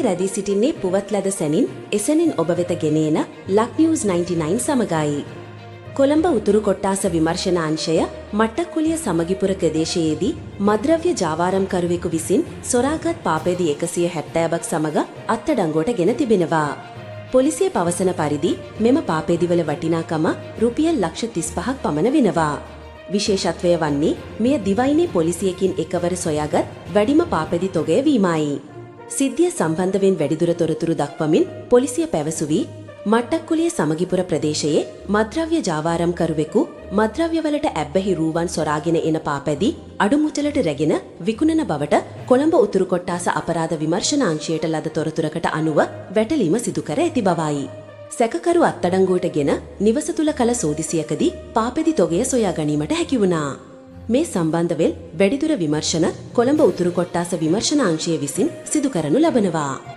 රැඳී සිටින්නේ පුවත් ලද සැනින් එසැනින් ඔබ වෙත ගෙනේන ලක් නිවුස් 99 සමගයි. කොළඹ උතුරු කොට්ටාස විමර්ශනාංශය මට්ටක්කුලිය සමගිපුර ප්‍රදේශයේදී මද්‍රව්‍ය ජාවාරම්කරුවෙකු විසින් සොරාගත් පාපේදී 170ක් සමග අත්අඩංගුවට ගෙන තිබෙනවා. පොලිසිය පවසන පරිදි මෙම පාපේදිවල වටිනාකම රුපියල් ලක්ෂ 35ක් පමණ වෙනවා. විශේෂත්වය වන්නේ මෙය දිවයිනේ පොලිසියකින් එකවර සොයාගත් වැඩිම පාපේදි තොගය වීමයි. සිද්ධිය සම්බන්ධයෙන් වැඩිදුර තොරතුරු දක්වමින් පොලිසිය පැවසුවී මට්ටක්කුලිය සමගිපුර ප්‍රදේශයේ මද්‍රව්‍ය ජාවාරම්කරුවෙකු මද්‍රව්‍යවලට ඇබ්බැහි රූවන් සොරාගෙන එන පාපැදි අඩුමුටලට රැගෙන විකුණන බවට කොළඹ උතුරු කොට්ටාස අපරාධ විමර්ශනාංශයට ලද තොරතුරකට අනුව වැටලීම සිදු කර ඇති බවයි. සැකකරු අත්අඩංගුවට ගෙන නිවස තුල කළ සෝදිසියකදී පාපැදි තොගය සොයා ගැනීමට හැකි වුණා. මේ සම්බන්ධවෙන් වැඩිදුර විමර්ශන කොළඹ උතුරු කොට්ටාස විමර්ශනාංශය විසින් සිදු කරනු ලබනවා.